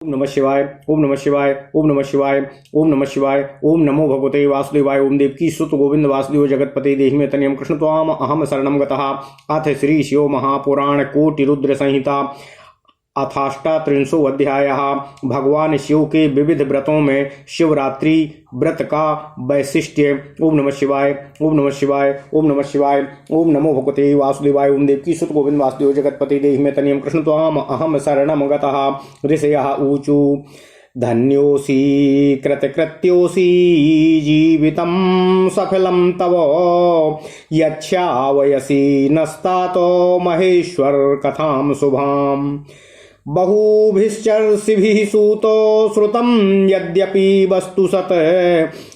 ओम नमः शिवाय। ओम नमः शिवाय। ओम नमः शिवाय। ओम नमः शिवाय। ओम नमो भगवते वासुदेवाय। ओम देवकी सुत गोविंद वासुदेव जगतपते देहि मे तनियम कृष्ण त्वाम अहम शरणम गतः। अथ श्री शिव महापुराण कोटि रुद्र संहिता अथाष्टात्रिंशो अध्यायः। भगवान शिव के विविध व्रतों में शिवरात्रि व्रत का वैशिष्ट्य। ओम नमः शिवाय। ओम नमः शिवाय। ओम नमः शिवाय। ओम नमो भगवते वासुदेवाय। ओम देवकी सुत गोविंद वासुदेव जगतपते देहि मे तनियम कृष्ण त्वाम अहम शरणम गतः। ऋषयः ऊचु धन्योऽसि कृतकृत्योऽसि जीवितं सफलं तव यच्छावयसि नस्तातो महेश्वर कथां शुभाम्। बहुभिश्चर्षिभिः सूतो श्रुतं यद्यपि वस्तु सत्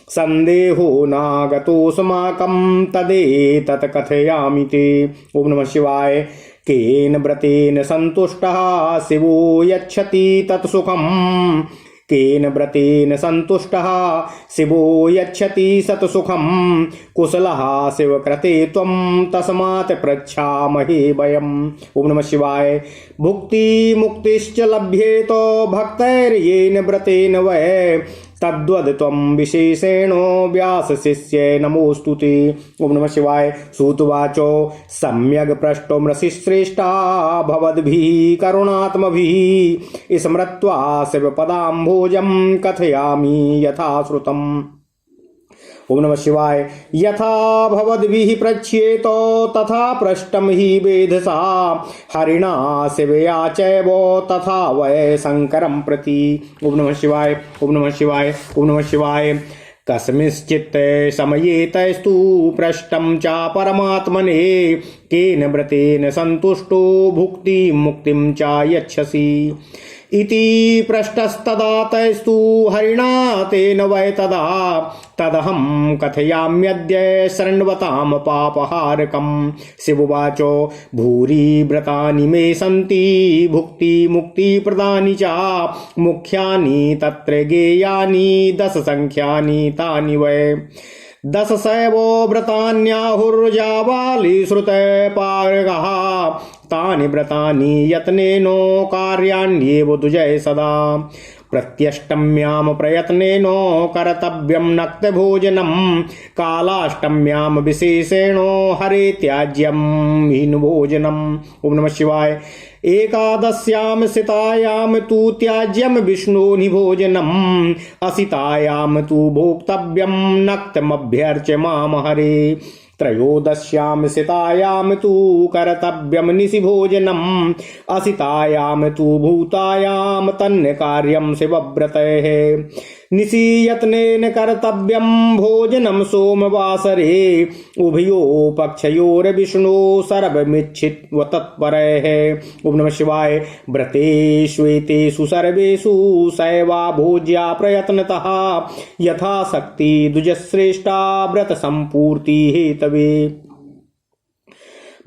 संदेहो नागतोऽस्माकं तदेतत् कथयामि ते। ओम नमः शिवाय। केन व्रतेन सन्तुष्टः शिवो यच्छति तत्सुखम्। केन व्रतेन सन्तुष्टः शिवो यच्छति सत्सुखम्। कुशलः शिवकृते त्वं तस्मात् पृच्छामहे वयम्। ओम नमः शिवाय। भुक्ति मुक्तिश्च लभ्येतो भक्तैर्येन व्रतेन वै तद्वद् त्वं विशेषेणो व्यास शिष्य नमोऽस्तु ते। ओम नमः शिवाय। सूतवाचो सम्यग् पृष्टो मृषिश्रेष्ठा भवद्भिः करुणात्मभिः स्मृत्वा शिवपदाम्भोजं कथयामि यथा श्रुतम्। ओम नमः शिवाय। यथा भवद्भिः पृच्छ्येतो तथा पृष्टं हि वेधसा हरिणा शिवया चैव तथा वै शंकरं प्रति। ओम नमः शिवाय। ओम नमः शिवाय। ओम नमः शिवाय। कस्मिंश्चित् समये तैस्तु पृष्टं च परमात्मने केन व्रतेन सन्तुष्टो भुक्ति मुक्तिं च यच्छसि इति पृष्टस्तदा तैस्तु हरिणा तेन वै तदा तदहं कथयाम्यद्य शृण्वतां पापहारकम्। शिववाचो भूरि व्रतानि मे सन्ति भुक्ति मुक्ति प्रदानि च मुख्यानि तत्र गेयानि दश संख्यानि तानि वै। दशसैवो व्रतान्याहुर्जाबाली श्रुते पारगः तानि व्रतानि यत्नेनो कार्याण्येव तुजय सदा। प्रत्यष्टम्यां प्रयत्नेनो कर्तव्यं नक्तभोजनं कालाष्टम्यां विशेषेणो हरे त्याज्यं हीनभोजनम्। ओम नमः शिवाय। एकादश्यां सितायां तु त्याज्यं विष्णोनिभोजनम् असितायां तु भोक्तव्यं नक्तमभ्यर्च्य मां हरे। त्रयोदश्यां सितायां तु कर्तव्यं निशिभोजनम् असितायां तु भूतायां तन्न कार्यं शिवव्रतैः। निशि यत्नेन कर्तव्यं भोजनं सोमवासरे उभयो पक्षयोर्विष्णो सर्वमिच्छित्व तत्परैः। ओम नमः शिवाय। व्रतेष्वेतेषु सर्वेषु सैवा भोज्या प्रयत्नतः यथाशक्ति द्विजश्रेष्ठा व्रत संपूर्ति हेतवे।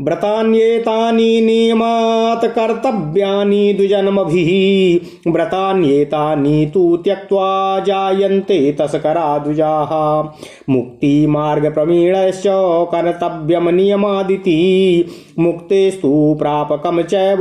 व्रतान्येतानि नियमात् कर्तव्यानि द्विजन्मभिः व्रतान्येतानि तु त्यक्त्वा जायन्ते तस्करा द्विजाः। मुक्तिमार्गप्रवीणश्च कर्तव्यं नियमादिति मुक्तेस्तु प्रापकं चैव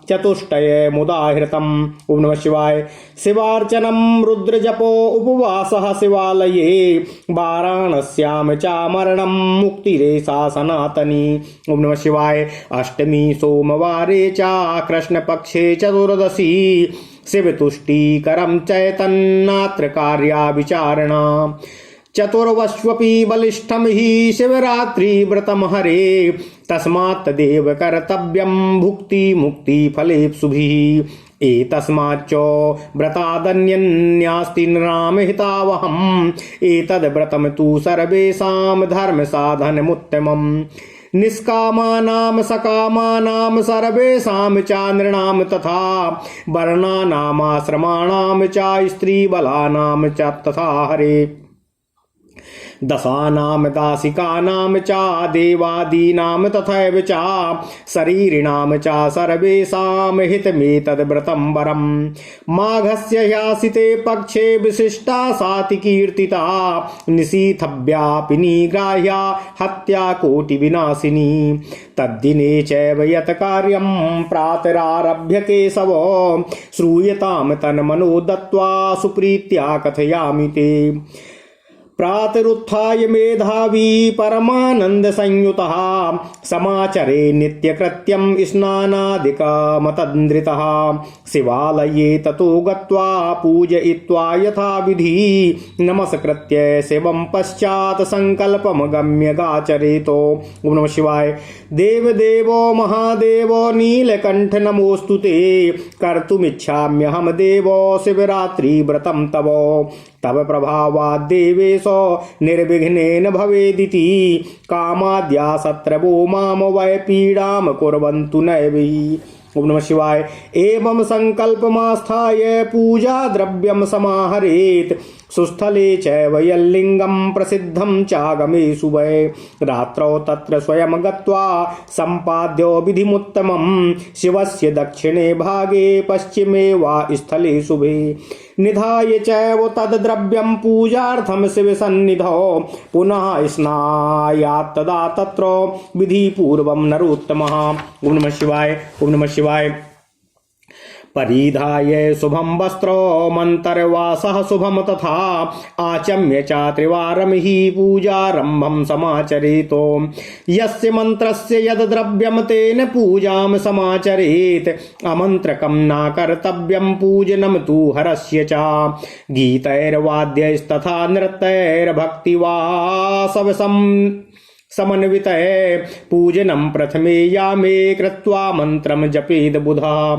चतुष्टयमुदाहृतम्। ओम नमः शिवाय। शिवार्चनं रुद्रजपो उपवासः शिवालये वाराणस्यां चामरणं मुक्तिरेषा सनातनी। ओम नमः शिवाय। अष्टमी सोमवारे च कृष्णपक्षे चतुर्दशी शिवतुष्टिकरं चैतन्नात्र कार्या विचारणा। चतुर्वश्वपि बलिष्ठं हि शिवरात्रि व्रतम हरे तस्मात् तदेव कर्तव्यं भुक्ति मुक्ति फलेप्सुभिः। एतस्माच्च व्रतादन्यन्यास्ति नृणामहितावहम् एतद् व्रतं तु सर्वेषां धर्म साधनमुत्तमम्। निष्कामानां सकामानां सर्वेषां च नृणां तथा वर्णानामाश्रमाणां च स्त्रीबलानां च तथा हरे। दशानां दासिकानां च देवादीनां तथैव च शरीरिणां च सर्वेषां हितमेतद् व्रतं वरम्। माघस्य ह्यासिते पक्षे विशिष्टा सातिकीर्तिता निशीथव्यापि निग्राह्या हत्या कोटिविनाशिनी। तद्दिने चैव यत् कार्यं प्रातरारभ्य केशवो श्रूयतां तन्मनो दत्त्वा सुप्रीत्या कथयामि ते। प्रातरुत्थाय मेधावी परमानंद संयुतः समाचरे नित्यकृत्यं स्नानादिकमतन्द्रितः। शिवालये ततो गत्वा पूजयित्वा यथाविधि नमस्कृत्य शिवं पश्चात् संकल्पमगम्य गाचरेतो। ओम नमः शिवाय। देवदेवो महादेवो नीलकंठ नमोस्तु ते। कर्तुमिच्छाम्यहं देवो शिवरात्रि व्रतं तव। तव प्रभावाद् देवेशो निर्विघ्नेन भवेदिति कामाद्या शत्रवो माम वै पीडां कुर्वन्तु नैवै। ओम नमः शिवाय। एवं संकल्पमास्थाय पूजा द्रव्यं समाहरेत्। सुस्थले चैव यल्लिङ्गं प्रसिद्धं चागमे शुभे। रात्रौ तत्र स्वयं गत्वा सम्पाद्यो विधिमुत्तमं। शिवस्य दक्षिणे भागे पश्चिमे वा स्थले शुभे। निधाय चैव तद्द्रव्यं पूजार्थं शिवसन्निधौ। पुनः स्नायात् तदा तत्र विधिपूर्वं नरोत्तमः। ओम नमः शिवाय। ओम नमः शिवाय। परिधाय शुभं वस्त्रमन्तर्वासः शुभं तथा आचम्य च त्रिवारं हि पूजारम्भं समाचरेतो। यस्य मन्त्रस्य यद् द्रव्यं तेन पूजां समाचरेत्। अमन्त्रकं न कर्तव्यं पूजनं तु हरस्य च। गीतैर्वाद्यैस्तथा नृत्यैर्भक्तिवासवसं समन्वितः पूजनं प्रथमे यामे कृत्वा मन्त्रं जपेद बुधः।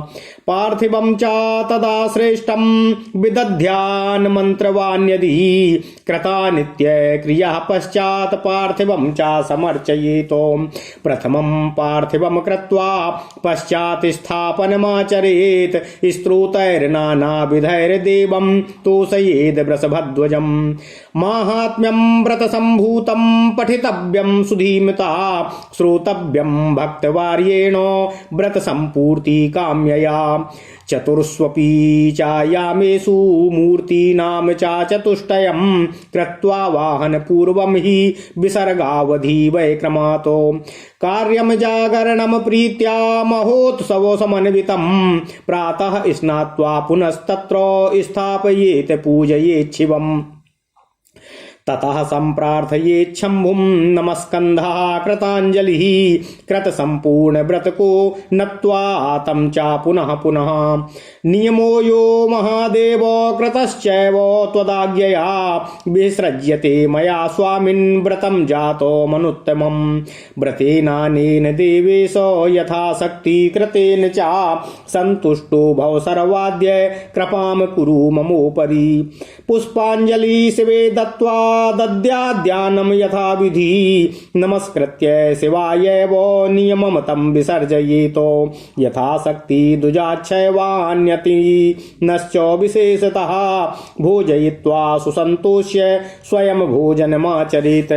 पार्थिवं च तदा श्रेष्ठं विदध्यान् मन्त्रवान्यदि कृता नित्य क्रिया पश्चात् पार्थिवं च समर्चयेतो। प्रथमं पार्थिवं कृत्वा पश्चात् स्थापनमाचरेत्। स्तोत्रैर्नानाविधैर्देवं तोषयेद् वृषभध्वजं। माहात्म्यं व्रतसम्भूतं पठितव्यं सुधीमता। श्रोतव्यं भक्तवार्येण व्रतसम्पूर्ति काम्यया। चतुर्ष्वपि चायामेषु मूर्तीनां च चतुष्टयं कृत्वा वाहनपूर्वं हि विसर्गावधि वै क्रमातो। कार्यं जागरणं प्रीत्या महोत्सवो समन्वितं। प्रातः स्नात्वा पुनस्तत्र स्थापयेत् पूजयेत् शिवम्। ततः सम्प्रार्थयेत् शम्भुं नमस्कन्धः कृताञ्जलिः। कृतसम्पूर्णव्रतको नत्वा तं च पुनः पुनः। नियमो यो महादेव कृतश्चैव त्वदाज्ञया। विसृज्यते मया स्वामिन् व्रतं जातो मनुत्तमम्। व्रतेनानेन देवेश यथाशक्ति कृतेन च सन्तुष्टो भव सर्वाद्य कृपां कुरु ममोपरि। पुष्पाञ्जलि शिवे दत्त्वा दद्याद्यानं यथाविधि। नमस्कृत्य शिवायैव नियमं तं विसर्जयेतो। यथाशक्ति द्विजाच्छैवान्यति नश्च विशेषतः भोजयित्वा सुसन्तोष्य स्वयं भोजनमाचरेत्।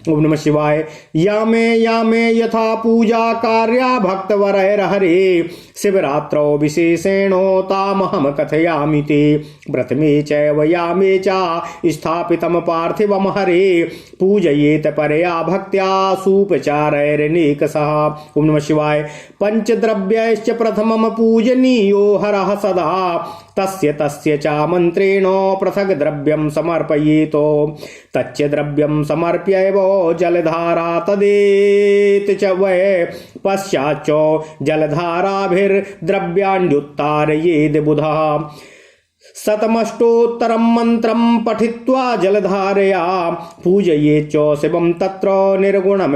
ओम नमः शिवाय। यामे यामे यथा पूजा कार्या भक्तवरैर्हरे। शिवरात्रौ विशेषेण तामहं कथयामि ते। प्रथमे चैव यामे च स्थापितं पार्थिवं हरे। पूजयेत् परया भक्त्या सूपचारैरनेकशः। ओम नमः शिवाय। पंचद्रव्यैश्च प्रथमं पूजनीयो हरः सदा। तस्य तस्य च मन्त्रेण पृथग् द्रव्यं समर्पयेतो। तच्च द्रव्यं समर्प्यैव जलधारा तदेत च वै। पश्चाच्च जलधाराभिर्द्रव्याण्युत्तारयेद् बुधः। शतमष्टोत्तरं मन्त्रं पठित्वा जलधारया पूजयेत् शिवं तत्र निर्गुणं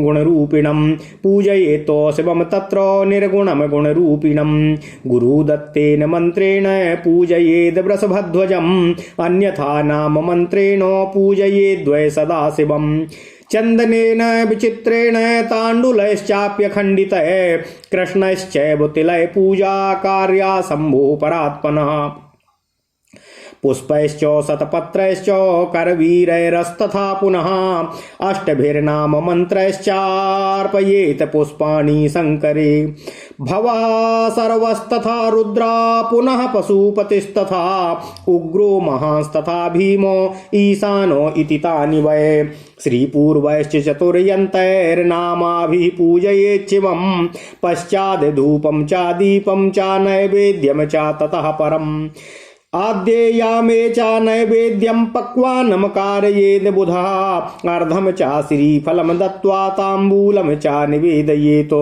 गुणरूपिणं। पूजयेत् शिवं तत्र निर्गुणं गुणरूपिणं। गुरुदत्तेन मन्त्रेण पूजयेद् वृषभध्वजम्। अन्यथा नाम मन्त्रेण पूजयेद्वै सदाशिवम्। चन्दनेन विचित्रेण ताण्डुलैश्चाप्यखण्डितः। कृष्णश्चैव तिलैः पूजा कार्या शम्भो परात्मनः। पुष्पैश्च शतपत्रैश्च करवीरैरस्तथा पुनः अष्टभिर्नाम मन्त्रैश्चार्पयेत् पुष्पाणि शङ्करे भवः सर्वस्तथा रुद्रा पुनः पशुपतिस्तथा उग्रो महांस्तथा भीमो ईशानो इति तानि वै श्रीपूर्वैश्च चतुर्यन्तैर्नामाभिः पूजयेत् शिवम् पश्चाद् धूपं च दीपं च नैवेद्यं च ततः परम् आद्येयामे च नैवेद्यं पक्वान्नं कारयेद् बुधः अर्धं च श्रीफलं दत्त्वा ताम्बूलं च निवेदयेत्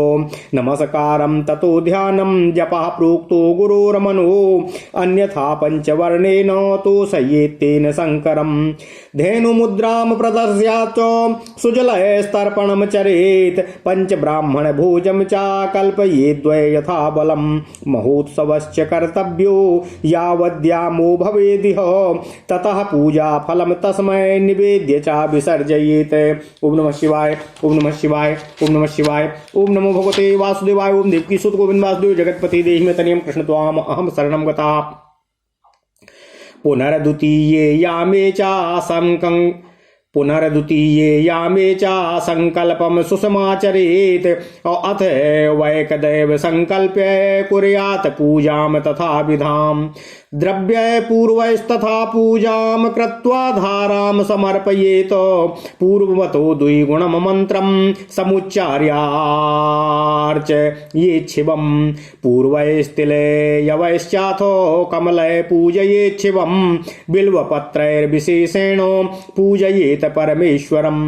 नमस्कारं ततो ध्यानं जपः प्रोक्तो गुरोर्मनो अन्यथा पञ्चवर्णेन तोषयेत्तेन शङ्करम् धेनुमुद्रां प्रदर्श्यात् सुजलैस्तर्पणं चरेत् पञ्चब्राह्मणभोजं च कल्पयेद्वै यथा बलं महोत्सवश्च कर्तव्यो यावद्यामो भवेदिह ततः पूजा फलं तस्मै निवेद्य च विसर्जयेत्। ओम नमः शिवाय, ओम नमः शिवाय, ओम नमः शिवाय, ओम नमो भगवते वासुदेवाय, ओम देवकी सुत गोविंद वासुदेव जगतपति देहि मे तनियं कृष्ण त्वाम अहम शरणं गता। पुनर्द्वितीये यामे च संकल्पं सुसमाचरेत् अथ वैकदैव संकल्प्य कुर्यात् पूजां तथा विधाम् द्रव्य पूर्वैस्तथा पूजां कृत्वा धारां समर्पयेत् पूर्ववतो द्विगुणं मन्त्रं समुच्चार्यार्च ये शिवं पूर्वैस्तिलयवैश्चाथो कमलै पूजयेत् शिवं बिल्वपत्रैर्विशेषेण पूजयेत् परमेश्वरम्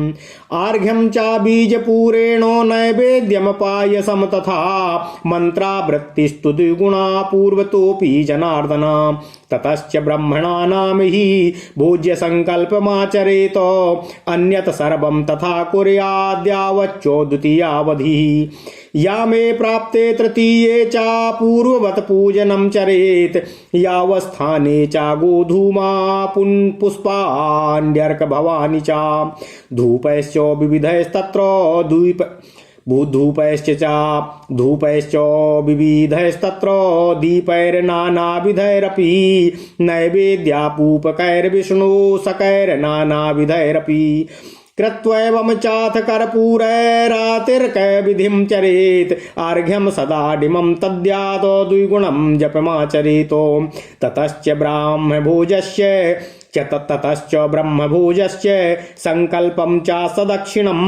आर्घ्यं च बीजपूरेण नैवेद्यं पायसं तथा मन्त्रावृत्तिस्तु द्विगुणा पूर्वतोऽपि जनार्दन ततश्च ब्रह्मणानां हि भोज्य संकल्पमाचरेत अन्यत् सर्वं तथा कुर्याद्यावच्चोद्वितीयावधिः यामे प्राप्ते तृतीये च पूर्ववत् पूजनं चरेत् यावस्थाने च गोधूमा पुष्पाण्यर्कभवानि च धूपैश्च विविधैस्तत्र धूपैश्च विविधैस्तत्र दीपैर्नानाविधैरपि नैवेद्यापूपकैर्विष्णु सकैर्नानाविधैरपि कृत्वैवं चाथ कर्पूरैरातिर्कैर्विधिं चरेत् अर्घ्यं सदा डिमं तद्यात् द्विगुणं जपमाचरेत् ततश्च ब्रह्मभोजस्य संकल्पं च सदक्षिणम्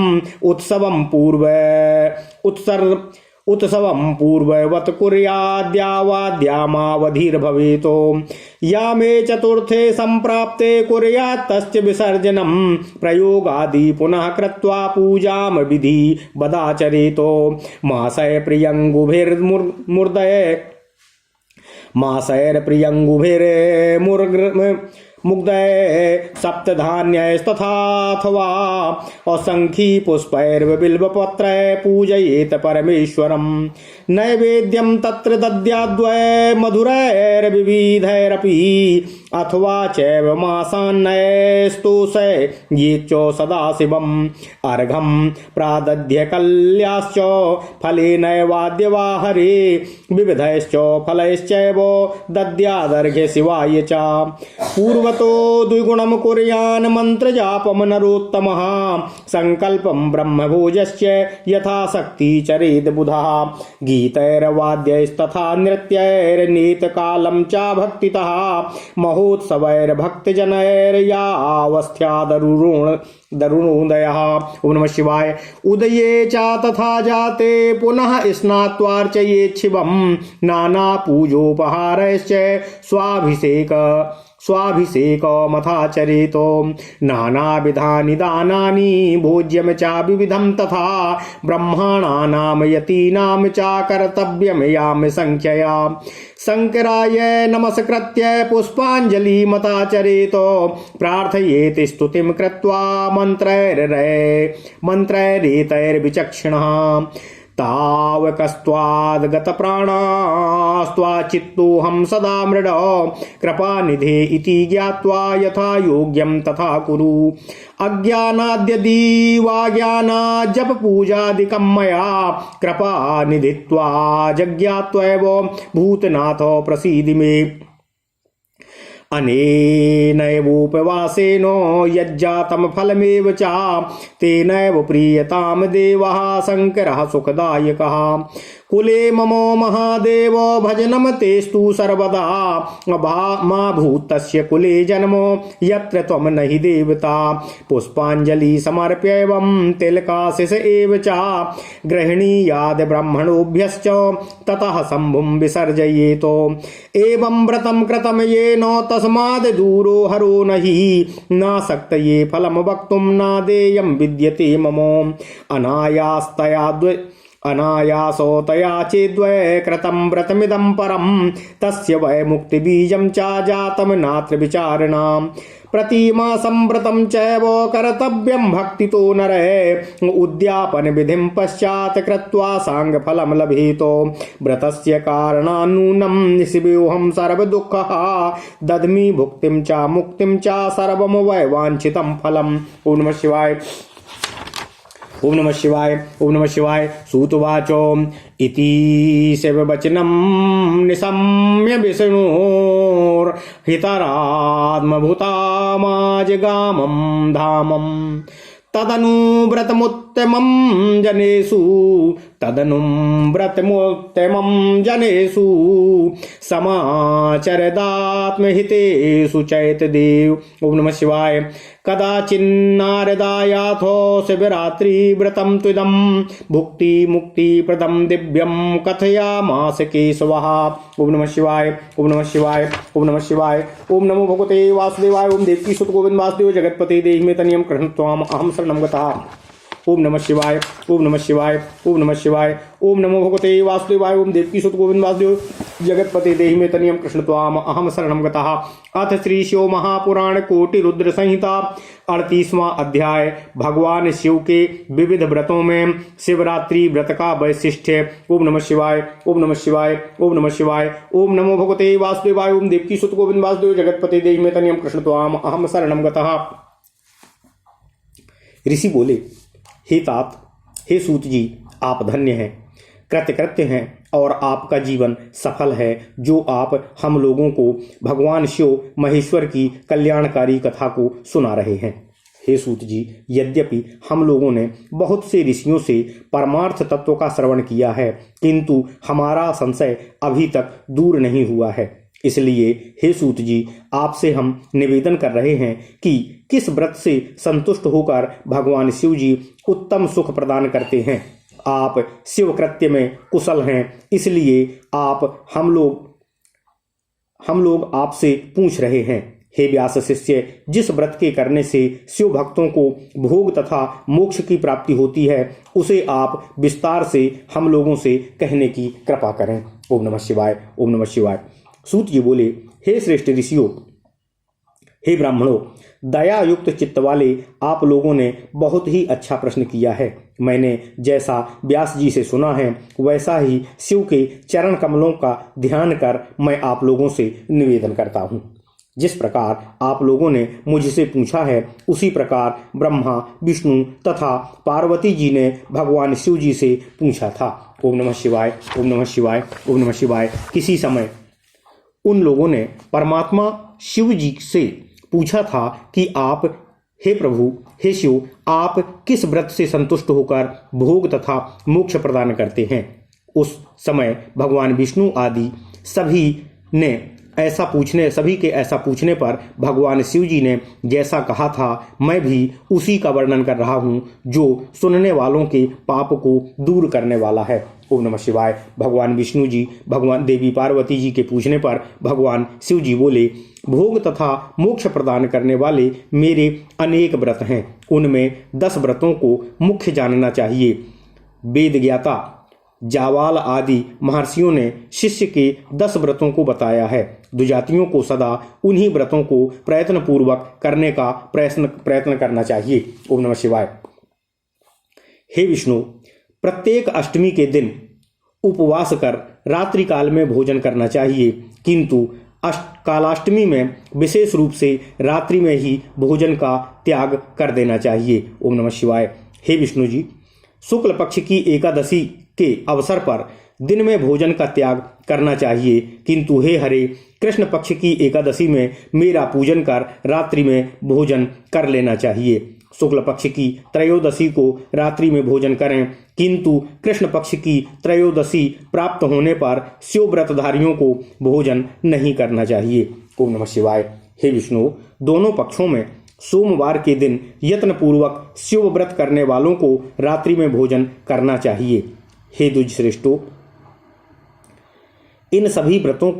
उत्सवं पूर्ववत् कुर्याद्यावाद्यामावधिर्भवेत् यामे चतुर्थे सम्प्राप्ते कुर्यात् तस्य विसर्जनं प्रयोगादि पुनः कृत्वा पूजां विधि बदाचरेत् मुग्धै सप्तधान्यैस्तथाथवा असंख्यी पुष्पैर्बिल्वपत्रै पूजयेत् परमेश्वरम् नैवेद्यं तत्र दद्याद्वै मधुरैर्विविधैरपि अथवा चैव मासान्नैस्तोषै ये च सदाशिवम् अर्घं प्रादध्य कल्याश्च फलेनैवाद्यवाहरे विविधैश्च फलैश्चैव दद्यादर्घ्य शिवाय च पूर्वतो द्विगुणं कुर्यान् मन्त्रजापं नरोत्तमः संकल्पं ब्रह्मभोजस्य यथाशक्ति चरेद् बुधः गीतैर्वाद्यैस्तथा नृत्यैर्नीतकालं च भक्तितः महोत्सवैर्भक्तजनैर्यावस्थ्यादरुणोदयः। ओम नमः शिवाय। उदये च तथा जाते पुनः स्नात्वार्चयेत् शिवं नानापूजोपहारैश्च स्वाभिषेकमथाचरेत् नानाविधानि दानानि भोज्यं च विविधं तथा ब्रह्माणानां यतीनां च कर्तव्यं याम संख्यया शंकराय नमस्कृत्य पुष्पाञ्जलिमथाचरेत् प्रार्थयेत् स्तुतिं कृत्वा मन्त्रैरेतैर्विचक्षणः तावकस्त्वाद्गतप्राणास्त्वाचित्तोऽहं सदा मृड कृपानिधे इति ज्ञात्वा यथा योग्यं तथा कुरु अज्ञानाद्यदीवाज्ञानात् जपपूजादिकं मया कृपानिधित्वा जज्ञात्वैव भूतनाथ प्रसीदि मे अनेनैवोपवासेनो यज्जातं फलमेव च तेनैव प्रीयतां देवः शङ्करः सुखदायकः। कुले ममो महादेव भजनम तेस्तु सर्वदा मा भूतस्य कुले जन्मो यत्र त्वं नहि देवता। पुष्पाञ्जलि समर्प्यैवं तिलकाशिष एव च गृह्णीयाद् ब्राह्मणोभ्यश्च ततः शम्भुं विसर्जयेतो। एवं व्रतं कृतं येन तस्माद् दूरो हरो नहि नासक्तये फलं वक्तुं न देयं विद्यते मम। अनायासो तया चेद्वै कृतं व्रतमिदं परं तस्य वै मुक्तिबीजं च जातं नात्र विचारणा। प्रतिमासं व्रतं चैव कर्तव्यं भक्तितो नरः उद्यापन विधिं पश्चात् कृत्वा साङ्गफलं लभेतो। व्रतस्य कारणान्नूनं शिवोऽहं सर्वदुःखः दद्मि भुक्तिं च मुक्तिं च सर्वं वै वाञ्छितं फलम्। ओम नमः शिवाय। ओम नमः शिवाय। ओम नमः शिवाय। सूतवाचो इति शिववचनं निशम्य विष्णोर्हितरात्मभूतामाजगामं धामं। तदनु व्रतमुत्तमं जनेषु समाचरदात्महितेषु चैतदेव। ओम नमः शिवाय। कदाचिन्नारदायाथो शिवरात्रि व्रतं त्विदं भुक्ति मुक्ति प्रदं दिव्यं कथयामास केशवः। ओम नमः शिवाय। ओम नमः शिवाय। ओम नमः शिवाय। ओम नमो भगवते वासुदेवाय। ओम देवकी सुत गोविंद वासुदेव जगतपते देहि मे तनियं कृष्ण त्वाम अहम शरणं गतः। ओम नमः शिवाय। ओम नमः शिवाय। ओम नमः शिवाय। ओम नमो भगवते वासुदेवाय। ओम देवकी सुत गोविंद वासुदेव जगतपते देहि मे तनियं कृष्ण त्वाम अहम शरणं गतः। अथ श्री शिव महापुराण कोटि रुद्र संहिता 38वां अध्याय। भगवान शिव के विविध व्रतों में शिवरात्रि व्रत का वैशिष्ट्य। ओम नमः शिवाय। ओम नमः शिवाय। ओम नमः शिवाय। ओम नमो भगवते वासुदेवाय। ओम देवकी सुत गोविंद वासुदेव जगतपते देहि मे तनियं कृष्ण त्वाम अहम शरणं गतः। ऋषि बोले, हे तात, हे सूत जी, आप धन्य हैं, कृतकृत्य हैं और आपका जीवन सफल है जो आप हम लोगों को भगवान शिव महेश्वर की कल्याणकारी कथा को सुना रहे हैं। हे सूत जी, यद्यपि हम लोगों ने बहुत से ऋषियों से परमार्थ तत्व का श्रवण किया है किंतु हमारा संशय अभी तक दूर नहीं हुआ है। इसलिए हे सूत जी, आपसे हम निवेदन कर रहे हैं कि किस व्रत से संतुष्ट होकर भगवान शिव जी उत्तम सुख प्रदान करते हैं। आप शिव कृत्य में कुशल हैं, इसलिए हम लोग आपसे पूछ रहे हैं। हे व्यास शिष्य, जिस व्रत के करने से शिव भक्तों को भोग तथा मोक्ष की प्राप्ति होती है उसे आप विस्तार से हम लोगों से कहने की कृपा करें। ओम नमः शिवाय। ओम नमः शिवाय। सूत जी बोले, हे श्रेष्ठ ऋषियों, हे ब्राह्मणों, दया युक्त चित्त वाले आप लोगों ने बहुत ही अच्छा प्रश्न किया है। मैंने जैसा व्यास जी से सुना है वैसा ही शिव के चरण कमलों का ध्यान कर मैं आप लोगों से निवेदन करता हूँ। जिस प्रकार आप लोगों ने मुझसे पूछा है उसी प्रकार ब्रह्मा, विष्णु तथा पार्वती जी ने भगवान शिव जी से पूछा था। ओम नमः शिवाय। ओम नमः शिवाय। ओम नमः शिवाय। किसी समय उन लोगों ने परमात्मा शिव जी से पूछा था कि आप, हे प्रभु, हे शिव, आप किस व्रत से संतुष्ट होकर भोग तथा मोक्ष प्रदान करते हैं। उस समय भगवान विष्णु आदि सभी के ऐसा पूछने पर भगवान शिव जी ने जैसा कहा था मैं भी उसी का वर्णन कर रहा हूँ जो सुनने वालों के पाप को दूर करने वाला है। ओम नमः शिवाय। भगवान विष्णु जी भगवान देवी पार्वती जी के पूछने पर भगवान शिव जी बोले, भोग तथा मोक्ष प्रदान करने वाले मेरे अनेक व्रत हैं, उनमें 10 व्रतों को मुख्य जानना चाहिए। वेद ज्ञाता जावाल आदि महर्षियों ने शिष्य के 10 व्रतों को बताया है। दुजातियों को सदा उन्हीं व्रतों को प्रयत्न पूर्वक करने का प्रयत्न करना चाहिए। ओम नमः शिवाय। हे विष्णु, प्रत्येक अष्टमी के दिन उपवास कर रात्रि काल में भोजन करना चाहिए किंतु कालाष्टमी में विशेष रूप से रात्रि में ही भोजन का त्याग कर देना चाहिए। ओम नमः शिवाय। हे विष्णु जी, शुक्ल पक्ष की एकादशी के अवसर पर दिन में भोजन का त्याग करना चाहिए, किंतु हे हरे, कृष्ण पक्ष की एकादशी में मेरा पूजन कर रात्रि में भोजन कर लेना चाहिए। शुक्ल पक्ष की त्रयोदशी को रात्रि में भोजन करें, किंतु कृष्ण पक्ष की त्रयोदशी प्राप्त होने पर शिव व्रतधारियों को भोजन नहीं करना चाहिए। ओम नमः शिवाय। हे विष्णु, दोनों पक्षों में सोमवार के दिन यत्न पूर्वक शिव व्रत करने वालों को रात्रि में भोजन करना चाहिए। हे द्विजश्रेष्ठों, इन सभी व्रतों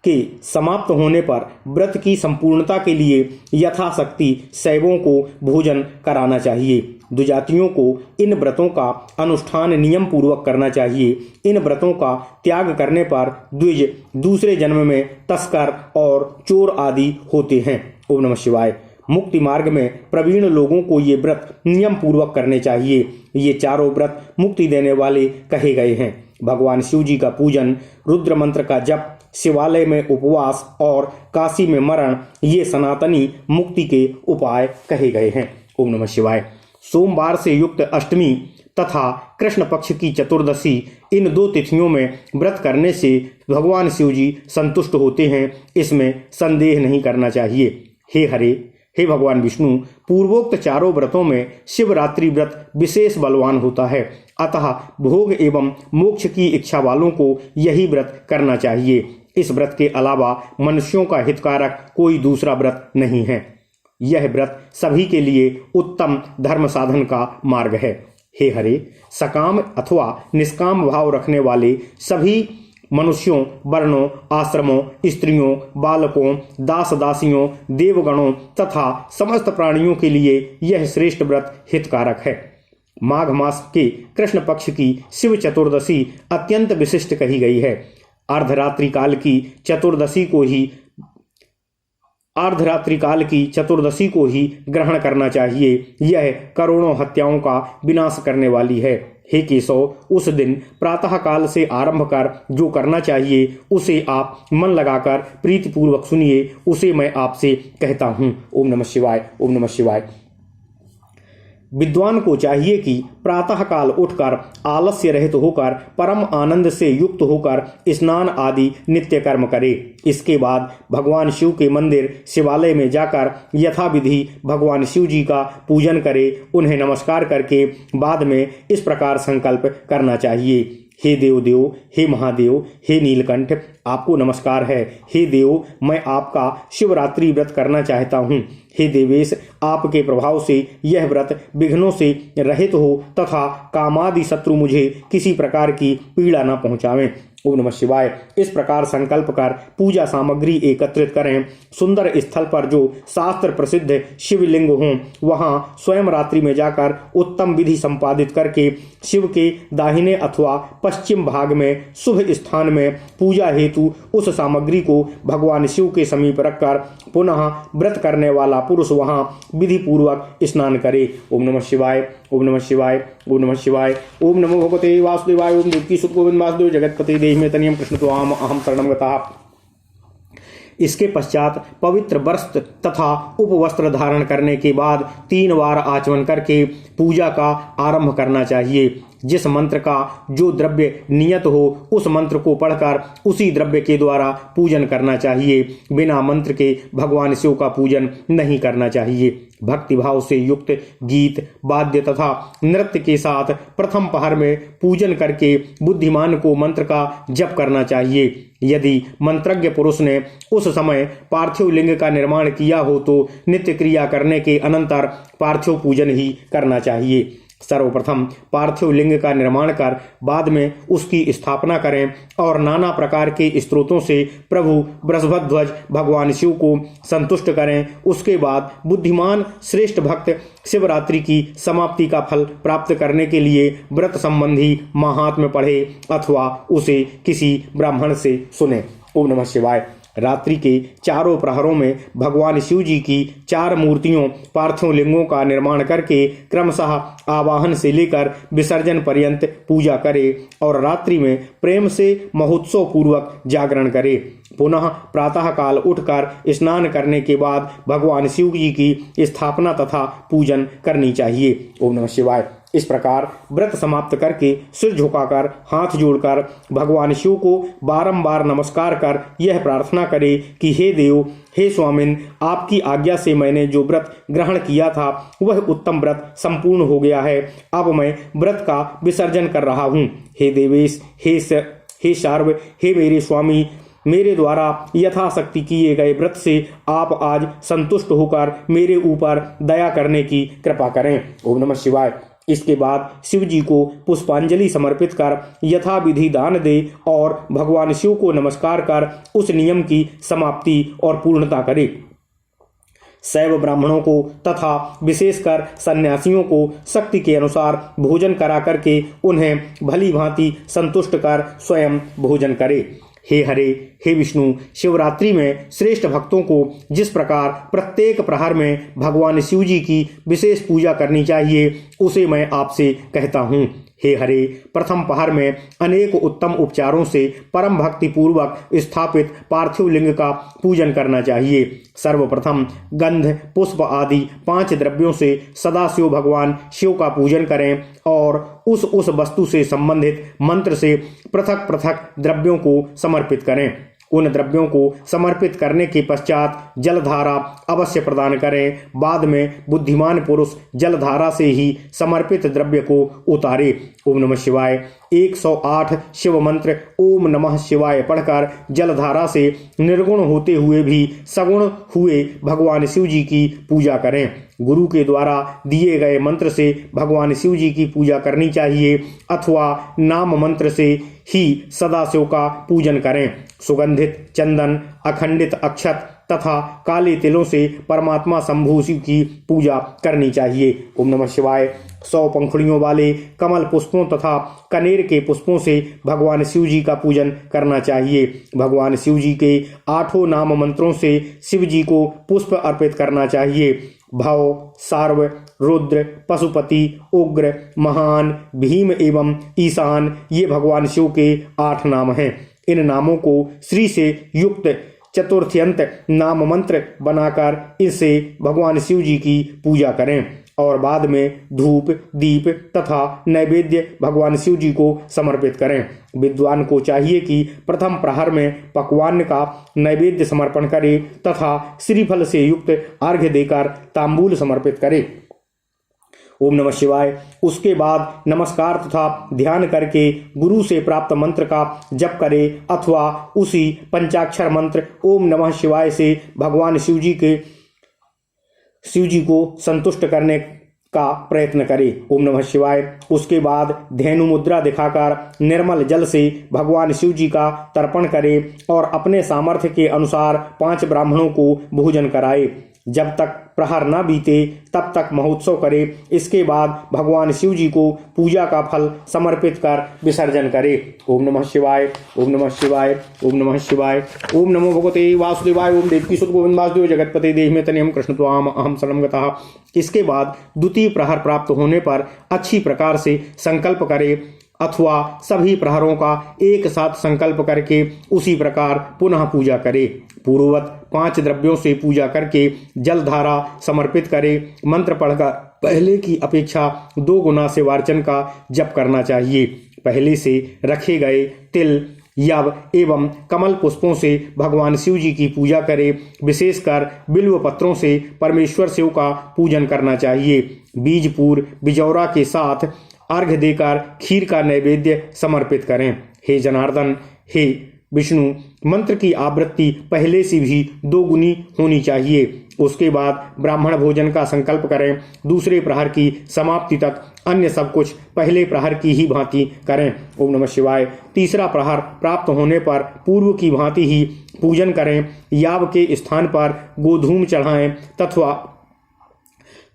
के समाप्त होने पर व्रत की संपूर्णता के लिए यथाशक्ति शैवों को भोजन कराना चाहिए। द्विजातियों को इन व्रतों का अनुष्ठान नियम पूर्वक करना चाहिए। इन व्रतों का त्याग करने पर द्विज दूसरे जन्म में तस्कर और चोर आदि होते हैं। ओम नमः शिवाय। मुक्ति मार्ग में प्रवीण लोगों को ये व्रत नियम पूर्वक करने चाहिए। ये चारों व्रत मुक्ति देने वाले कहे गए हैं। भगवान शिव जी का पूजन, रुद्र मंत्र का जप, शिवालय में उपवास और काशी में मरण, ये सनातनी मुक्ति के उपाय कहे गए हैं। ओम नमः शिवाय। सोमवार से युक्त अष्टमी तथा कृष्ण पक्ष की चतुर्दशी, इन दो तिथियों में व्रत करने से भगवान शिव जी संतुष्ट होते हैं, इसमें संदेह नहीं करना चाहिए। हे हरे, हे भगवान विष्णु, पूर्वोक्त चारों व्रतों में शिवरात्रि व्रत विशेष बलवान होता है, अतः भोग एवं मोक्ष की इच्छा वालों को यही व्रत करना चाहिए। इस व्रत के अलावा मनुष्यों का हितकारक कोई दूसरा व्रत नहीं है। यह व्रत सभी के लिए उत्तम धर्म साधन का मार्ग है। हे हरे, सकाम अथवा निष्काम भाव रखने वाले सभी मनुष्यों, वर्णों, आश्रमों, स्त्रियों, बालकों, दास दासियों, देवगणों तथा समस्त प्राणियों के लिए यह श्रेष्ठ व्रत हितकारक है। माघ मास के कृष्ण पक्ष की शिव चतुर्दशी अत्यंत विशिष्ट कही गई है। अर्धरात्रि काल की चतुर्दशी को ही ग्रहण करना चाहिए। यह करोड़ों हत्याओं का विनाश करने वाली है। हे केशव, उस दिन प्रातः काल से आरंभ कर जो करना चाहिए उसे आप मन लगाकर प्रीतिपूर्वक सुनिए, उसे मैं आपसे कहता हूँ। ओम नमः शिवाय। ओम नमः शिवाय। विद्वान को चाहिए कि प्रातः काल उठकर आलस्य रहित होकर परम आनंद से युक्त होकर स्नान आदि नित्य कर्म करे। इसके बाद भगवान शिव के मंदिर शिवालय में जाकर यथाविधि भगवान शिव जी का पूजन करे। उन्हें नमस्कार करके बाद में इस प्रकार संकल्प करना चाहिए। हे देव, हे महादेव, हे नीलकंठ, आपको नमस्कार है। हे देव, मैं आपका शिवरात्रि व्रत करना चाहता हूँ। हे देवेश, आपके प्रभाव से यह व्रत विघ्नों से रहित हो तथा कामादि शत्रु मुझे किसी प्रकार की पीड़ा न पहुँचावें। ओम नमः शिवाय। इस प्रकार संकल्प कर पूजा सामग्री एकत्रित करें। सुंदर स्थल पर जो शास्त्र प्रसिद्ध शिवलिंग हों वहां स्वयं रात्रि में जाकर उत्तम विधि संपादित करके शिव के दाहिने अथवा पश्चिम भाग में शुभ स्थान में पूजा हेतु उस सामग्री को भगवान शिव के समीप रखकर पुनः व्रत करने वाला पुरुष वहां विधि पूर्वक स्नान करे। ओम नमः शिवाय। ओम नमः शिवाय। ओम नमः शिवाय। ओम नमो भगवते वासुदेवाय। ओम देवकी सुत गोविंद वासुदेव जगतपते देहि में तनियम कृष्ण त्वाम अहम शरणम गतः। इसके पश्चात पवित्र वस्त्र तथा उपवस्त्र धारण करने के बाद 3 बार आचमन करके पूजा का आरंभ करना चाहिए। जिस मंत्र का जो द्रव्य नियत हो उस मंत्र को पढ़कर उसी द्रव्य के द्वारा पूजन करना चाहिए। बिना मंत्र के भगवान शिव का पूजन नहीं करना चाहिए। भक्ति भाव से युक्त गीत, वाद्य तथा नृत्य के साथ प्रथम पहर में पूजन करके बुद्धिमान को मंत्र का जप करना चाहिए। यदि मंत्रज्ञ पुरुष ने उस समय पार्थिव लिंग का निर्माण किया हो तो नित्य क्रिया करने के अनंतर पार्थिव पूजन ही करना चाहिए। सर्वप्रथम पार्थिव लिंग का निर्माण कर बाद में उसकी स्थापना करें और नाना प्रकार के स्तोत्रों से प्रभु बृहस्पतिध्वज भगवान शिव को संतुष्ट करें। उसके बाद बुद्धिमान श्रेष्ठ भक्त शिवरात्रि की समाप्ति का फल प्राप्त करने के लिए व्रत संबंधी महात्म्य पढ़े अथवा उसे किसी ब्राह्मण से सुने। ओम नमः शिवाय। रात्रि के चारों प्रहरों में भगवान शिव जी की 4 मूर्तियों पार्थिव लिंगों का निर्माण करके क्रमशः आवाहन से लेकर विसर्जन पर्यंत पूजा करे और रात्रि में प्रेम से महोत्सव पूर्वक जागरण करे। पुनः प्रातः काल उठकर स्नान करने के बाद भगवान शिव जी की स्थापना तथा पूजन करनी चाहिए। ओम नमः शिवाय। इस प्रकार व्रत समाप्त करके सिर झुकाकर हाथ जोड़कर भगवान शिव को बारंबार नमस्कार कर यह प्रार्थना करे कि हे देव, हे स्वामिन, आपकी आज्ञा से मैंने जो व्रत ग्रहण किया था वह उत्तम व्रत संपूर्ण हो गया है। अब मैं व्रत का विसर्जन कर रहा हूँ। हे देवेश, हे शार्व, हे मेरे स्वामी, मेरे द्वारा यथाशक्ति किए गए व्रत से आप आज संतुष्ट होकर मेरे ऊपर दया करने की कृपा करें। ओम नमः शिवाय। इसके बाद शिव जी को पुष्पांजलि समर्पित कर यथाविधि दान दे और भगवान शिव को नमस्कार कर उस नियम की समाप्ति और पूर्णता करे। शैव ब्राह्मणों को तथा विशेषकर सन्यासियों को शक्ति के अनुसार भोजन करा करके उन्हें भली भांति संतुष्ट कर स्वयं भोजन करे। हे हरे, हे विष्णु, शिवरात्रि में श्रेष्ठ भक्तों को जिस प्रकार प्रत्येक प्रहर में भगवान शिव जी की विशेष पूजा करनी चाहिए उसे मैं आपसे कहता हूँ। हे हरे, प्रथम पहर में अनेक उत्तम उपचारों से परम भक्ति पूर्वक स्थापित पार्थिव लिंग का पूजन करना चाहिए। सर्वप्रथम गंध, पुष्प आदि 5 द्रव्यों से सदाशिव भगवान शिव का पूजन करें और उस वस्तु से संबंधित मंत्र से पृथक पृथक द्रव्यों को समर्पित करें। उन द्रव्यों को समर्पित करने के पश्चात जलधारा अवश्य प्रदान करें। बाद में बुद्धिमान पुरुष जलधारा से ही समर्पित द्रव्य को उतारे। ओम नमः शिवाय। 108 शिव मंत्र ओम नमः शिवाय पढ़कर जलधारा से निर्गुण होते हुए भी सगुण हुए भगवान शिव जी की पूजा करें। गुरु के द्वारा दिए गए मंत्र से भगवान शिव जी की पूजा करनी चाहिए अथवा नाम मंत्र से ही सदाशिव का पूजन करें। सुगंधित चंदन, अखंडित अक्षत तथा काले तिलों से परमात्मा शंभु शिव की पूजा करनी चाहिए। ओम नमः शिवाय। 100 पंखुड़ियों वाले कमल पुष्पों तथा कनेर के पुष्पों से भगवान शिव जी का पूजन करना चाहिए। भगवान शिव जी के 8 नाम मंत्रों से शिव जी को पुष्प अर्पित करना चाहिए। भव, सार्व, रुद्र, पशुपति, उग्र, महान, भीम एवं ईशान ये भगवान शिव के 8 नाम हैं। इन नामों को श्री से युक्त चतुर्थ्यंत नाम मंत्र बनाकर इससे भगवान शिव जी की पूजा करें और बाद में धूप, दीप तथा नैवेद्य भगवान शिव जी को समर्पित करें। विद्वान को चाहिए कि प्रथम प्रहर में पकवान का नैवेद्य समर्पण करे तथा श्रीफल से युक्त अर्घ्य देकर तांबूल समर्पित करे। ओम नमः शिवाय। उसके बाद नमस्कार तथा ध्यान करके गुरु से प्राप्त मंत्र का जप करे अथवा उसी पंचाक्षर मंत्र ओम नमः शिवाय से भगवान शिव जी को संतुष्ट करने का प्रयत्न करे। ओम नमः शिवाय। उसके बाद धेनु मुद्रा दिखाकर निर्मल जल से भगवान शिव जी का तर्पण करे और अपने सामर्थ्य के अनुसार 5 ब्राह्मणों को भोजन कराए। जब तक प्रहर न बीते तब तक महोत्सव करे। इसके बाद भगवान शिव जी को पूजा का फल समर्पित कर विसर्जन करे। ओम नमः शिवाय। ओम नमः शिवाय। ओम नमः शिवाय। ओम नमो भगवते वासुदेवाय। ओम देवकी सुत गोविंद वासुदेव जगतपते देहि तनियम कृष्ण त्वाम अहम शरणं गतः। इसके बाद द्वितीय प्रहर प्राप्त होने पर अच्छी प्रकार से संकल्प करे अथवा सभी प्रहरों का एक साथ संकल्प करके उसी प्रकार पुनः पूजा करे। पूर्ववत 5 द्रव्यों से पूजा करके जलधारा समर्पित करे। मंत्र पढ़कर पहले की अपेक्षा 2 गुना से वार्चन का जप करना चाहिए। पहले से रखे गए तिल, यव एवं कमल पुष्पों से भगवान शिव जी की पूजा करे। विशेषकर बिल्व पत्रों से परमेश्वर शिव का पूजन करना चाहिए। बीजपूर बिजौरा के साथ अर्घ्य देकर खीर का नैवेद्य समर्पित करें। हे जनार्दन, हे विष्णु, मंत्र की आवृत्ति पहले से भी 2 गुनी होनी चाहिए। उसके बाद ब्राह्मण भोजन का संकल्प करें। दूसरे प्रहर की समाप्ति तक अन्य सब कुछ पहले प्रहर की ही भांति करें। ओम नमः शिवाय। तीसरा प्रहर प्राप्त होने पर पूर्व की भांति ही पूजन करें। याव के स्थान पर गोधूम चढ़ाएं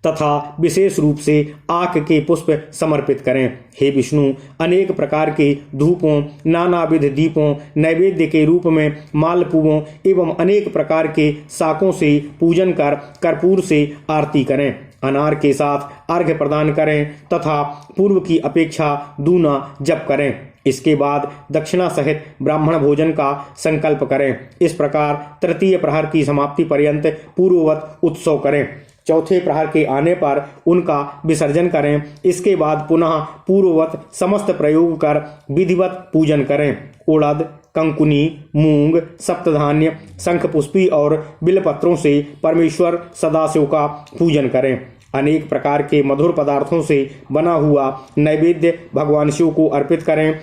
तथा विशेष रूप से आक के पुष्प समर्पित करें। हे विष्णु, अनेक प्रकार के धूपों, नानाविध दीपों, नैवेद्य के रूप में मालपुओं एवं अनेक प्रकार के शाकों से पूजन कर कर्पूर से आरती करें। अनार के साथ अर्घ्य प्रदान करें तथा पूर्व की अपेक्षा दूना जप करें। इसके बाद दक्षिणा सहित ब्राह्मण भोजन का संकल्प करें। इस प्रकार तृतीय प्रहर की समाप्ति पर्यंत पूर्ववत उत्सव करें। चौथे प्रहर के आने पर उनका विसर्जन करें। इसके बाद पुनः पूर्ववत समस्त प्रयोग कर विधिवत पूजन करें। उड़द, कंकुनी, मूंग, सप्तधान्य, शंख पुष्पी और बिलपत्रों से परमेश्वर सदाशिव का पूजन करें। अनेक प्रकार के मधुर पदार्थों से बना हुआ नैवेद्य भगवान शिव को अर्पित करें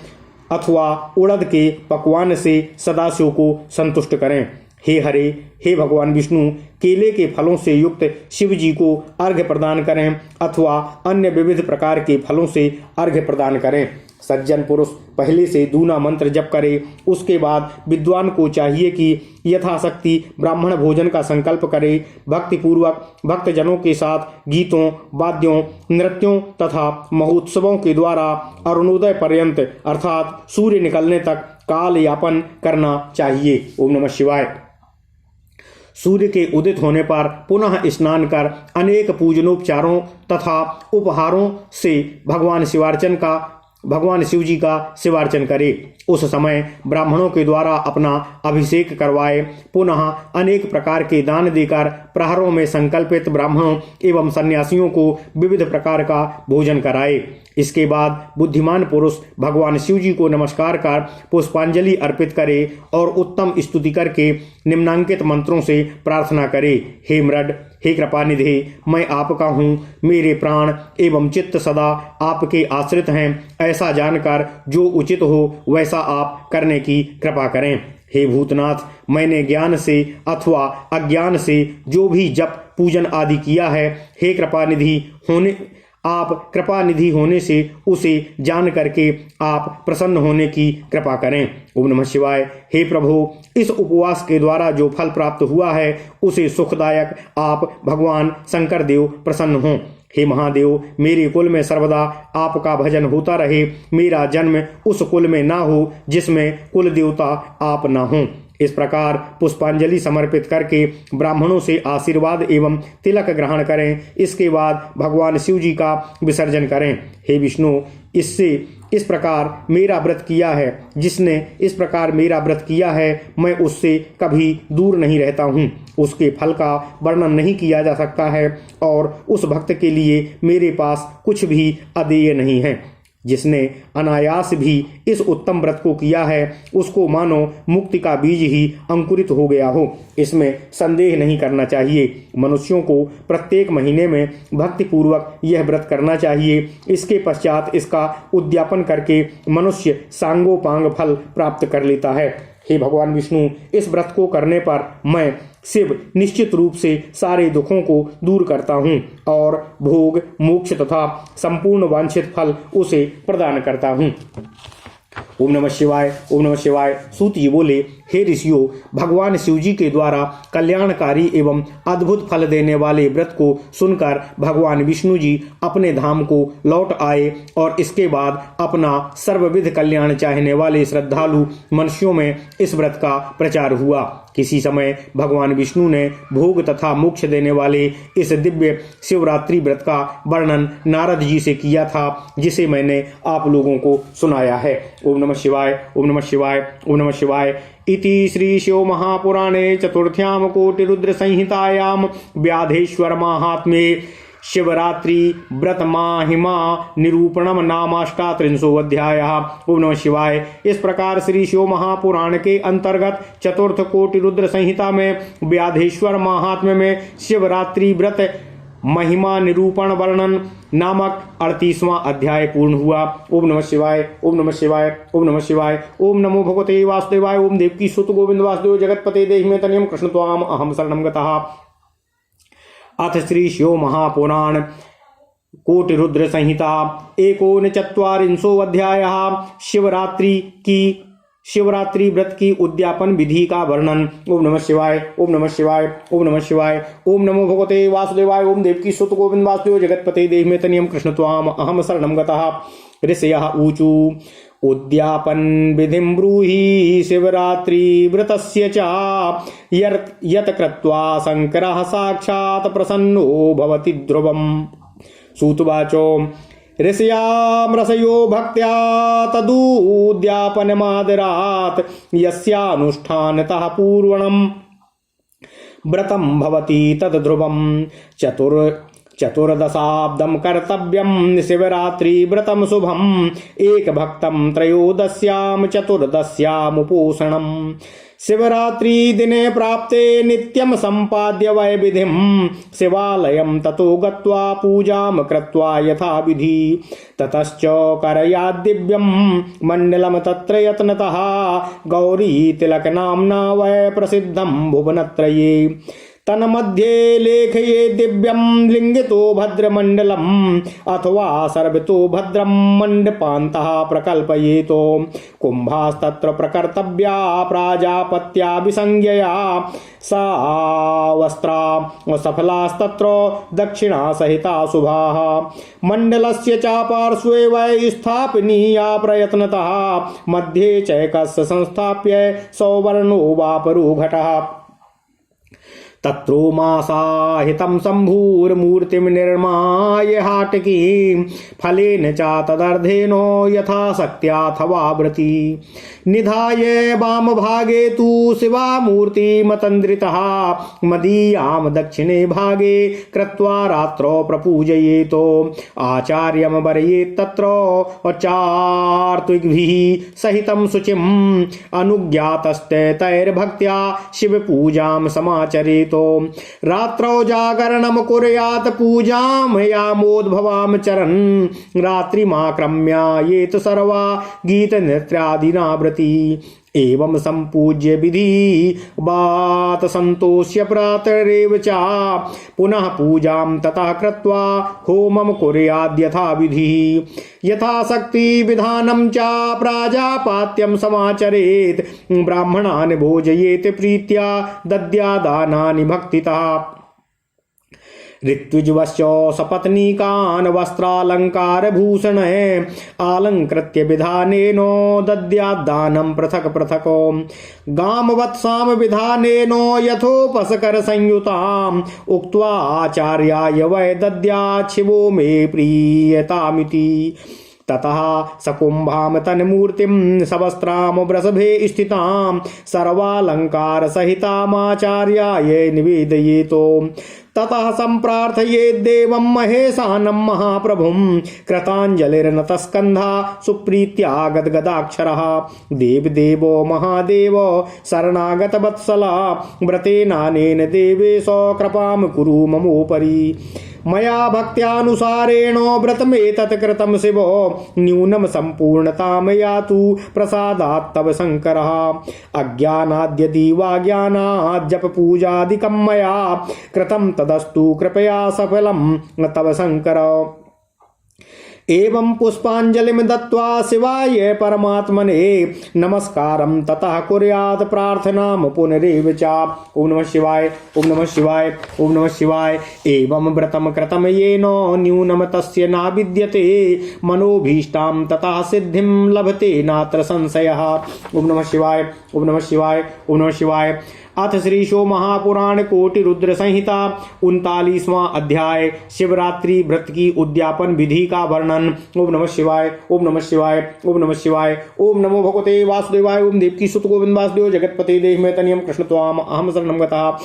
अथवा उड़द के पकवान से सदाशिव को संतुष्ट करें। हे हरे, हे भगवान विष्णु, केले के फलों से युक्त शिव जी को अर्घ्य प्रदान करें अथवा अन्य विविध प्रकार के फलों से अर्घ्य प्रदान करें। सज्जन पुरुष पहले से दूना मंत्र जप करे। उसके बाद विद्वान को चाहिए कि यथाशक्ति ब्राह्मण भोजन का संकल्प करे। भक्ति पूर्वक भक्तजनों के साथ गीतों, वाद्यों, नृत्यों तथा महोत्सवों के द्वारा अरुणोदय पर्यंत अर्थात सूर्य निकलने तक काल यापन करना चाहिए। ओम नमः शिवाय। सूर्य के उदित होने पर पुनः स्नान कर अनेक पूजनोपचारों तथा उपहारों से भगवान शिव जी का शिवार्चन करे। उस समय ब्राह्मणों के द्वारा अपना अभिषेक करवाए। पुनः अनेक प्रकार के दान देकर प्रहरों में संकल्पित ब्राह्मणों एवं सन्यासियों को विविध प्रकार का भोजन कराए। इसके बाद बुद्धिमान पुरुष भगवान शिव जी को नमस्कार कर पुष्पांजलि अर्पित करे और उत्तम स्तुति करके निम्नांकित मंत्रों से प्रार्थना करे। हे मृड, हे कृपानिधि, मैं आपका हूँ। मेरे प्राण एवं चित्त सदा आपके आश्रित हैं। ऐसा जानकर जो उचित हो वैसा आप करने की कृपा करें। हे भूतनाथ, मैंने ज्ञान से अथवा अज्ञान से जो भी जप पूजन आदि किया है, हे आप कृपानिधि होने से उसे जान करके आप प्रसन्न होने की कृपा करें। ओम नमः शिवाय। हे प्रभु, इस उपवास के द्वारा जो फल प्राप्त हुआ है उसे सुखदायक आप भगवान शंकर देव प्रसन्न हों। हे महादेव, मेरे कुल में सर्वदा आपका भजन होता रहे। मेरा जन्म उस कुल में ना हो जिसमें कुल देवता आप ना हों। इस प्रकार पुष्पांजलि समर्पित करके ब्राह्मणों से आशीर्वाद एवं तिलक ग्रहण करें। इसके बाद भगवान शिव जी का विसर्जन करें। हे विष्णु, इस प्रकार मेरा व्रत किया है, जिसने इस प्रकार मेरा व्रत किया है, मैं उससे कभी दूर नहीं रहता हूँ। उसके फल का वर्णन नहीं किया जा सकता है और उस भक्त के लिए मेरे पास कुछ भी अदेय नहीं है। जिसने अनायास भी इस उत्तम व्रत को किया है उसको मानो मुक्ति का बीज ही अंकुरित हो गया हो, इसमें संदेह नहीं करना चाहिए। मनुष्यों को प्रत्येक महीने में भक्ति पूर्वक यह व्रत करना चाहिए। इसके पश्चात इसका उद्यापन करके मनुष्य सांगोपांग फल प्राप्त कर लेता है। हे भगवान विष्णु, इस व्रत को करने पर मैं शिव निश्चित रूप से सारे दुखों को दूर करता हूँ और भोग, मोक्ष तथा संपूर्ण वांछित फल उसे प्रदान करता हूँ। ओम नमः शिवाय। ओम नमः शिवाय। सूत जी बोले, हे ऋषियों, भगवान शिव जी के द्वारा कल्याणकारी एवं अद्भुत फल देने वाले व्रत को सुनकर भगवान विष्णु जी अपने धाम को लौट आए और इसके बाद अपना सर्वविध कल्याण चाहने वाले श्रद्धालु मनुष्यों में इस व्रत का प्रचार हुआ। किसी समय भगवान विष्णु ने भोग तथा मोक्ष देने वाले इस दिव्य शिवरात्रि व्रत का वर्णन नारद जी से किया था, जिसे मैंने आप लोगों को सुनाया है। ओम नमः शिवाय। ओम नमः शिवाय। ओम नमः शिवाय। इति श्री शिव महापुराणे चतुर्थ्याम कोटिरुद्र संहितायाम व्याधेश्वर महात्म्ये शिवरात्रि व्रत महिमा निरूपणम नामाष्टात्रिंशोऽध्यायः। ओम नमः शिवाय। इस प्रकार श्री शिव महापुराण के अंतर्गत चतुर्थ कोटि रुद्र संहिता में व्याधेश्वर महात्म्य में शिवरात्रि व्रत महिमा निरूपण वर्णन नामक 38वां अध्याय पूर्ण हुआ। ओम नमः शिवाय। ओम नमः शिवाय। ओम नमः शिवाय। ओम नमो भगवते वासुदेवाय। ओम देवकी सुत गोविंद वासुदेव जगतपते देहि मे तनियम कृष्ण त्वाम अहम शरणं गतः। अथ श्री शिव महापुराण कोटि रुद्र संहिता 39वां शिवरात्रि व्रत की उद्यापन विधि का वर्णन। ओम नमः शिवाय। ओम नमः शिवाय। ओम नमः शिवाय। ओम नमो भगवते वासुदेवाय। ओम देवकी सुत गोविंद वासुदेव जगतपते देहि मे तनियम कृष्ण त्वाम अहम शरणं गतः। ऋषयः ऊचु उद्यापन विधिं ब्रूहि शिवरात्रि व्रतस्य च यत् कृत्वा शंकरः साक्षात् प्रसन्नो भवति ध्रुवम्। सूतवाचो ऋषयो भक्त्या तदुद्यापनमादरात् यस्यानुष्ठानतः पूर्वणम् व्रतं भवति तद ध्रुवं चतुर्दशाब्दं कर्तव्यं शिवरात्रि व्रतं शुभम् एक भक्तं त्रयोदश्यां चतुर्दश्यामुपोषणम् शिवरात्रि दिने प्राप्ते नित्यं सम्पाद्य वैविधिं शिवालयं ततो गत्वा पूजां कृत्वा यथा विधि ततश्च करयाद् दिव्यं मण्डलं तत्र यत्नतः गौरी तिलक नाम्ना वै प्रसिद्धं भुवनत्रये तन्मध्ये लेखये दिव्यं लिंगितो भद्रमण्डलम् अथवा सर्वतो भद्रं मण्डपान्तः प्रकल्पयेतो कुम्भास्तत्र प्रकर्तव्या प्राजापत्याभिसंज्ञया सा वस्त्रा सफलास्तत्र दक्षिणा सहिता शुभाः मण्डलस्य च पार्श्वे वै स्थापनीया प्रयत्नतः मध्ये चैकस्य संस्थाप्य सौवर्णो वापरो घटः तत्रोमासाहितं शम्भुर्मूर्तिं निर्माय हाटकीं फलेन च तदर्धेनो यथाशक्त्याथवा व्रती निधाय वामभागे तु शिवामूर्तिमतन्द्रितः मदीयां दक्षिणे भागे कृत्वा रात्रौ प्रपूजयेतो आचार्यं वरयेत् तत्र चार्त्विग्भिः सहितं शुचिम् अनुज्ञातस्तैर्भक्त्या शिवपूजां समाचरेत् रात्रौ जागरणं कुर्यात् पूजां यामोद्भवां चरन् रात्रिमाक्रम्यायेत सर्वा गीतनृत्यादिना व्रती एवं संपूज्य विधि बात संतोष्य प्रातरेव च पुनः पूजां ततः कृत्वा होमं कुर्याद् यथा विधि यथाशक्ति विधानं च प्राजापात्यं समाचरेत् ब्राह्मणान् भोजयेत् प्रीत्या दद्यादानानि भक्तितः ऋत्विजवश्च सपत्नीकान् वस्त्रालङ्कारभूषण आलङ्कृत्य विधानेन दद्याद्दानं पृथक् पृथक् गामवत्सां विधानेन यथोपस्कर संयुताम् उक्त्वा आचार्याय वै दद्यात् शिवो मे प्रीयतामिति ततः सकुम्भां तन्मूर्तिं सवस्त्रां वृषभे स्थितां सर्वालङ्कार सहितामाचार्याय निवेदयेतो ततः सम्प्रार्थयेद्देवं महेशानं महाप्रभुं कृताञ्जलिर्नतस्कन्धा सुप्रीत्या गद्गदाक्षरः देवदेवो महादेव शरणागतवत्सला व्रतेनानेन देवेश कृपां कुरु ममोपरि मया भक्त्यानुसारेण व्रतमेतत् कृतं शिवो न्यूनं सम्पूर्णतां यातु प्रसादात् तव शङ्करः अज्ञानाद्यदि वा ज्ञानात् जपपूजादिकं मया कृतं तदस्तु कृपया सफलं तव शङ्कर एवं पुष्पांजलिं दत्त्वा शिवाय परमात्मने नमस्कारं ततः कुर्यात् प्रार्थनां पुनरेव च ओम नमः शिवाय ओम नमः शिवाय ओम नमः शिवाय एवं व्रतं कृतं येन न्यूनं तस्य न विद्यते मनोभीष्टां ततः सिद्धिं लभते नात्र संशयः ओम नमः शिवाय ओम नमः शिवाय ओम नमः शिवाय अथ श्रीशो महापुराण कोटि रुद्र संहिता 39वां अध्याय शिवरात्रि व्रत की उद्यापन विधि का वर्णन। ओम नमः शिवाय ओम नमः शिवाय ओम नमः शिवाय ओम नमो भगवते वासुदेवाय ओम देवकी सुत गोविंद वासुदेव जगतपते देहिमे तनियम कृष्ण त्वाम अहम शरणं गतः।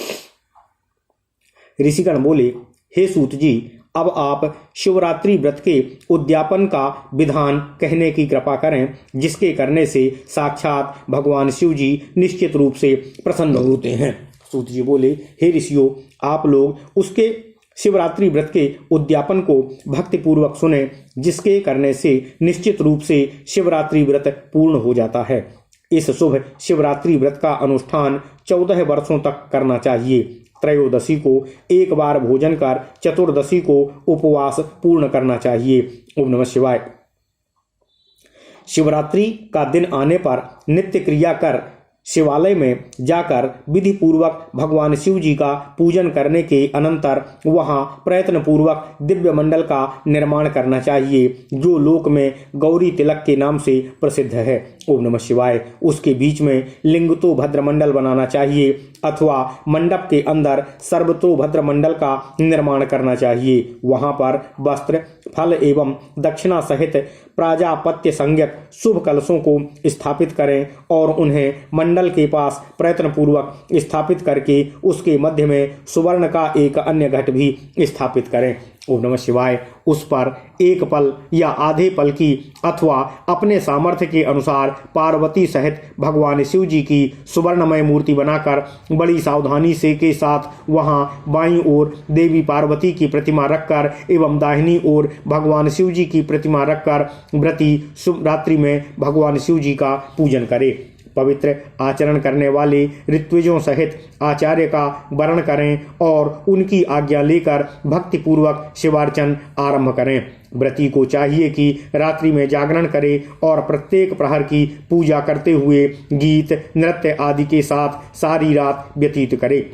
ऋषिगण बोले, हे सूत जी, अब आप शिवरात्रि व्रत के उद्यापन का विधान कहने की कृपा करें, जिसके करने से साक्षात भगवान शिव जी निश्चित रूप से प्रसन्न होते हैं। सूत जी बोले, हे ऋषियों, आप लोग उसके शिवरात्रि व्रत के उद्यापन को भक्ति पूर्वक सुने, जिसके करने से निश्चित रूप से शिवरात्रि व्रत पूर्ण हो जाता है। इस शुभ शिवरात्रि व्रत का अनुष्ठान 14 वर्षों तक करना चाहिए। त्रयोदशी को एक बार भोजन कर चतुर्दशी को उपवास पूर्ण करना चाहिए। ओम नमः शिवाय। शिवरात्रि का दिन आने पर नित्य क्रिया कर शिवालय में जाकर विधि पूर्वक भगवान शिव जी का पूजन करने के अनंतर वहां प्रयत्न पूर्वक दिव्य मंडल का निर्माण करना चाहिए, जो लोक में गौरी तिलक के नाम से प्रसिद्ध है। ओम नमः शिवाय। उसके बीच में लिंगतोभद्र मंडल बनाना चाहिए अथवा मंडप के अंदर सर्वतोभद्र मंडल का निर्माण करना चाहिए। वहां पर वस्त्र, फल एवं दक्षिणा सहित प्राजापत्य संज्ञक शुभ कलशों को स्थापित करें और उन्हें मंडल के पास प्रयत्न पूर्वक स्थापित करके उसके मध्य में सुवर्ण का एक अन्य घट भी स्थापित करें। ओम नमः शिवाय। उस पर एक पल या आधे पल की अथवा अपने सामर्थ्य के अनुसार पार्वती सहित भगवान शिव जी की सुवर्णमय मूर्ति बनाकर बड़ी सावधानी से के साथ वहां बाईं ओर देवी पार्वती की प्रतिमा रखकर एवं दाहिनी ओर भगवान शिव जी की प्रतिमा रखकर व्रती शुभ रात्रि में भगवान शिव जी का पूजन करे। पवित्र आचरण करने वाले ऋत्विजों सहित आचार्य का वर्ण करें और उनकी आज्ञा लेकर भक्ति पूर्वक शिवार्चन आरंभ करें। व्रती को चाहिए कि रात्रि में जागरण करे और प्रत्येक प्रहर की पूजा करते हुए गीत, नृत्य आदि के साथ सारी रात व्यतीत करे।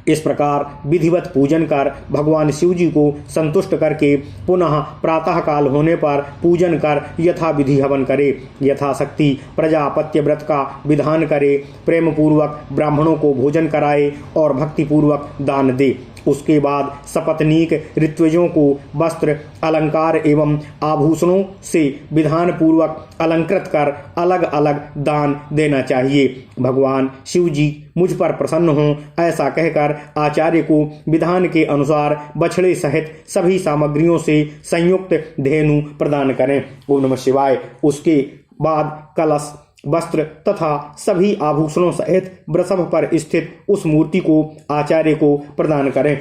इस प्रकार विधिवत पूजन कर भगवान शिव जी को संतुष्ट करके पुनः प्रातः काल होने पर पूजन कर यथा विधि हवन करे। यथाशक्ति प्रजापत्य व्रत का विधान करे, प्रेम पूर्वक ब्राह्मणों को भोजन कराए और भक्ति पूर्वक दान दे। उसके बाद सपत्नीक ऋत्विजों को वस्त्र, अलंकार एवं आभूषणों से विधान पूर्वक अलंकृत कर अलग अलग दान देना चाहिए। भगवान शिव जी मुझ पर प्रसन्न हों ऐसा कहकर आचार्य को विधान के अनुसार बछड़े सहित सभी सामग्रियों से संयुक्त धेनु प्रदान करें। ओम नमः शिवाय। उसके बाद कलश, वस्त्र तथा सभी आभूषणों सहित वृषभ पर स्थित उस मूर्ति को आचार्य को प्रदान करें।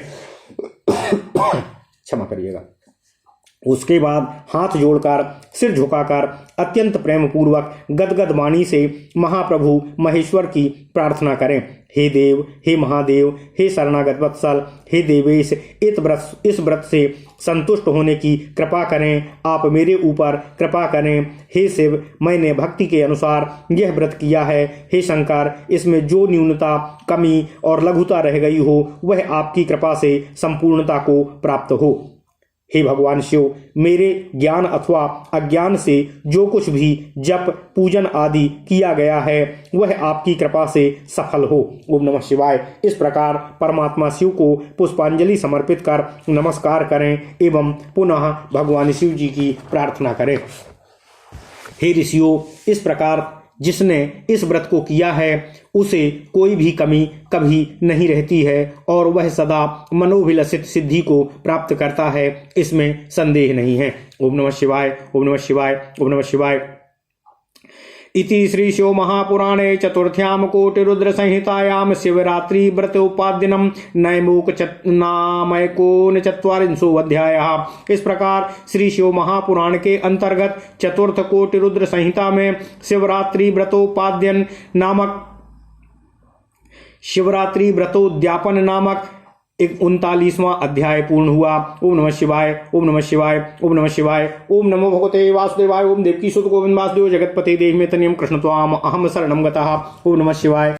क्षमा करिएगा। उसके बाद हाथ जोड़कर सिर झुकाकर अत्यंत प्रेम पूर्वक गदगद वाणी से महाप्रभु महेश्वर की प्रार्थना करें। हे देव, हे महादेव, हे शरणागत वत्सल, हे देवेश, इस व्रत से संतुष्ट होने की कृपा करें। आप मेरे ऊपर कृपा करें। हे शिव, मैंने भक्ति के अनुसार यह व्रत किया है। हे शंकर, इसमें जो न्यूनता, कमी और लघुता रह गई हो वह आपकी कृपा से संपूर्णता को प्राप्त हो। हे भगवान शिव, मेरे ज्ञान अथवा अज्ञान से जो कुछ भी जप, पूजन आदि किया गया है वह आपकी कृपा से सफल हो। ओम नमः शिवाय। इस प्रकार परमात्मा शिव को पुष्पांजलि समर्पित कर नमस्कार करें एवं पुनः भगवान शिव जी की प्रार्थना करें। हे ऋषियों, इस प्रकार जिसने इस व्रत को किया है उसे कोई भी कमी कभी नहीं रहती है और वह सदा मनोभिलषित सिद्धि को प्राप्त करता है, इसमें संदेह नहीं है। ओम नमः शिवाय। ओम नमः शिवाय। ओम नमः शिवाय। इति श्री शिव महापुराणे चतुर्थ्याम कोटिरुद्र संहितायाम शिवरात्रि व्रतोपाद्यनम नैमोक नामैकोन चत्वारिंशो अध्यायः। इस प्रकार श्री शिव महापुराण के अंतर्गत चतुर्थ कोटिरुद्र संहिता में शिवरात्रि व्रतोपाद्यन नामक शिवरात्रि व्रतोद्यापन नामक 39वां अध्याय पूर्ण हुआ। ओम नमः शिवाय। ओम नमः शिवाय। ओम नमः शिवाय। ओम नमो भगवते वासुदेवाय। ओम देवकी सुत गोविंद वासुदेव जगतपते देहि में तनियम कृष्ण त्वाम अहम शरणम गतः। ओम नमः शिवाय।